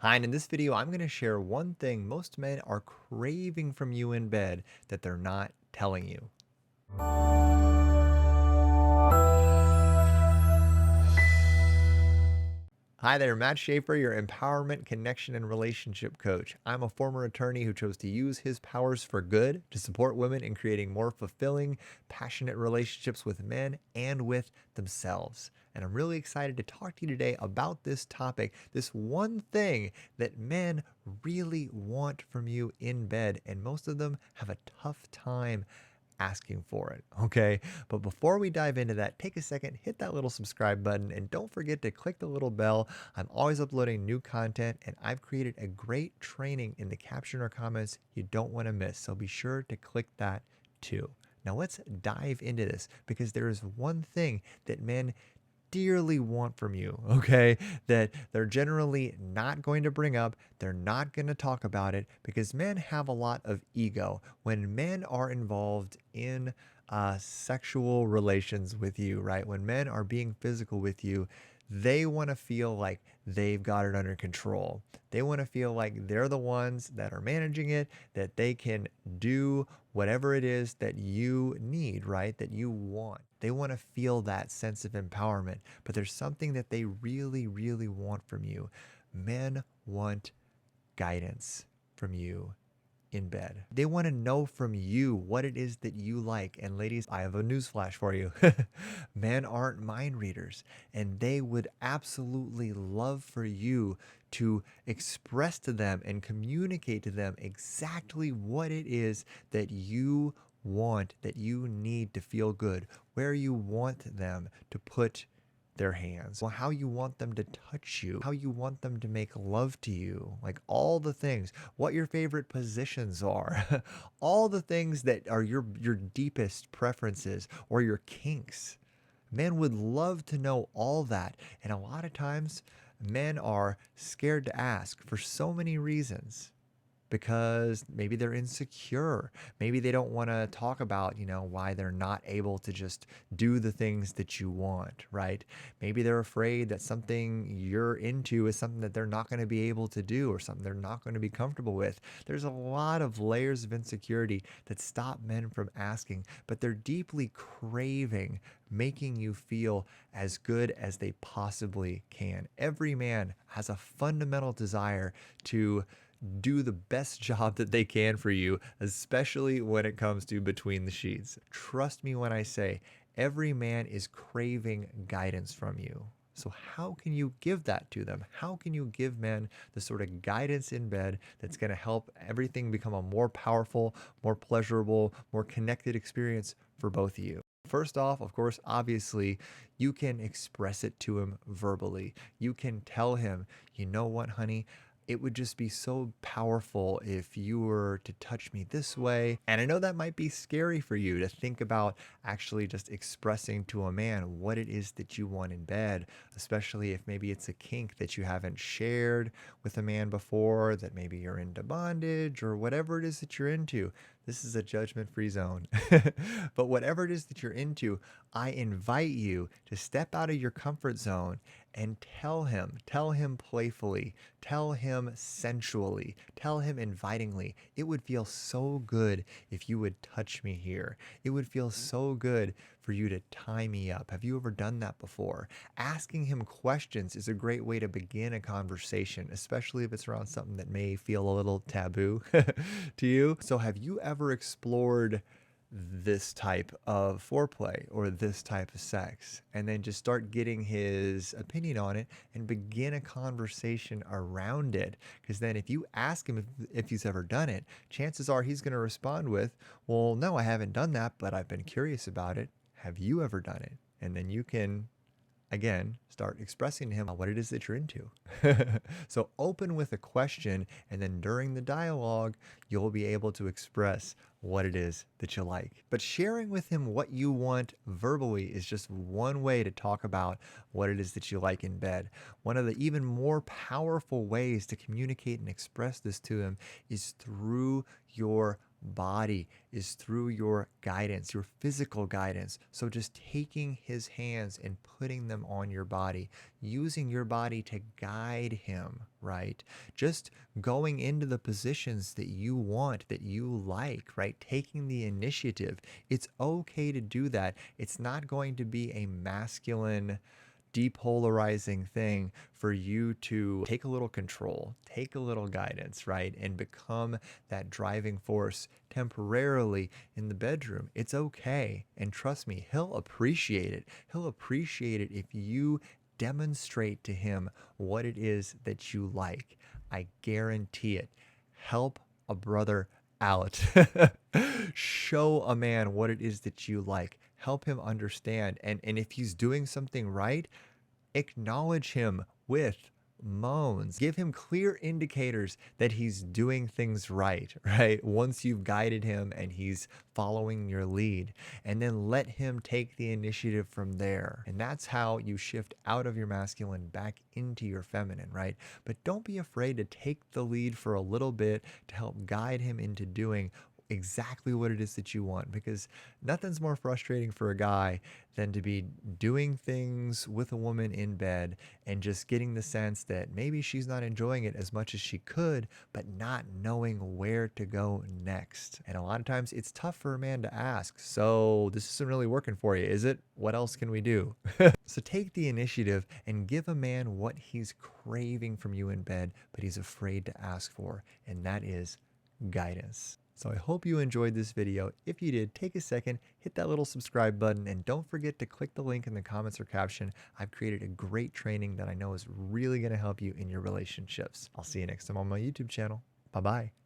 Hi, and in this video, I'm going to share one thing most men are craving from you in bed that they're not telling you. Hi there, Matt Schaefer, your empowerment, connection, and relationship coach. I'm a former attorney who chose to use his powers for good to support women in creating more fulfilling, passionate relationships with men and with themselves. And I'm really excited to talk to you today about this topic, this one thing that men really want from you in bed, and most of them have a tough time asking for it. Okay. But before we dive into that, take a second, hit that little subscribe button, and don't forget to click the little bell. I'm always uploading new content, and I've created a great training in the caption or comments you don't want to miss. So be sure to click that too. Now let's dive into this because there is one thing that men dearly want from you, okay? That they're generally not going to bring up, they're not going to talk about it because men have a lot of ego. When men are involved in sexual relations with you, right? When men are being physical with you, they want to feel like they've got it under control. They want to feel like they're the ones that are managing it, that they can do whatever it is that you need, right? That you want. They want to feel that sense of empowerment, but there's something that they really, really want from you. Men want guidance from you in bed. They want to know from you what it is that you like. And ladies, I have a newsflash for you. Men aren't mind readers, and they would absolutely love for you to express to them and communicate to them exactly what it is that you want, that you need to feel good, where you want them to put their hands, how you want them to touch you, how you want them to make love to you, like all the things, what your favorite positions are, all the things that are your deepest preferences or your kinks. Men would love to know all that. And a lot of times, men are scared to ask for so many reasons because maybe they're insecure. Maybe they don't want to talk about, why they're not able to just do the things that you want, right? Maybe they're afraid that something you're into is something that they're not going to be able to do or something they're not going to be comfortable with. There's a lot of layers of insecurity that stop men from asking, but they're deeply craving making you feel as good as they possibly can. Every man has a fundamental desire to do the best job that they can for you, especially when it comes to between the sheets. Trust me when I say every man is craving guidance from you. So, how can you give that to them? How can you give men the sort of guidance in bed that's going to help everything become a more powerful, more pleasurable, more connected experience for both of you? First off, of course, obviously, you can express it to him verbally. You can tell him, you know what, honey? It would just be so powerful if you were to touch me this way. And I know that might be scary for you to think about actually just expressing to a man what it is that you want in bed, especially if maybe it's a kink that you haven't shared with a man before, that maybe you're into bondage or whatever it is that you're into. This is a judgment-free zone. But whatever it is that you're into, I invite you to step out of your comfort zone and tell him playfully, tell him sensually, tell him invitingly. It would feel so good if you would touch me here. It would feel so good for you to tie me up. Have you ever done that before? Asking him questions is a great way to begin a conversation, especially if it's around something that may feel a little taboo to you. So, have you ever explored this type of foreplay or this type of sex, and then just start getting his opinion on it and begin a conversation around it? Because then if you ask him if he's ever done it, chances are he's going to respond with, well, no, I haven't done that, but I've been curious about it. Have you ever done it? And then you can again, start expressing to him what it is that you're into. So open with a question, and then during the dialogue, you'll be able to express what it is that you like. But sharing with him what you want verbally is just one way to talk about what it is that you like in bed. One of the even more powerful ways to communicate and express this to him is through your body, is through your guidance, your physical guidance. So just taking his hands and putting them on your body, using your body to guide him right? Just going into the positions that you want, that you like, right? Taking the initiative. It's okay to do that. It's not going to be a masculine, depolarizing thing for you to take a little control, take a little guidance, right? And become that driving force temporarily in the bedroom. It's okay. And trust me, he'll appreciate it. He'll appreciate it if you demonstrate to him what it is that you like. I guarantee it. Help a brother out. Show a man what it is that you like. Help him understand. And if he's doing something right, acknowledge him with moans. Give him clear indicators that he's doing things right, right? Once you've guided him and he's following your lead, and then let him take the initiative from there. And that's how you shift out of your masculine back into your feminine, right? But don't be afraid to take the lead for a little bit to help guide him into doing exactly what it is that you want, because nothing's more frustrating for a guy than to be doing things with a woman in bed and just getting the sense that maybe she's not enjoying it as much as she could, but not knowing where to go next. And a lot of times it's tough for a man to ask, so this isn't really working for you, is it? What else can we do? So take the initiative and give a man what he's craving from you in bed, but he's afraid to ask for, and that is guidance. So I hope you enjoyed this video. If you did, take a second, hit that little subscribe button, and don't forget to click the link in the comments or caption. I've created a great training that I know is really going to help you in your relationships. I'll see you next time on my YouTube channel. Bye-bye.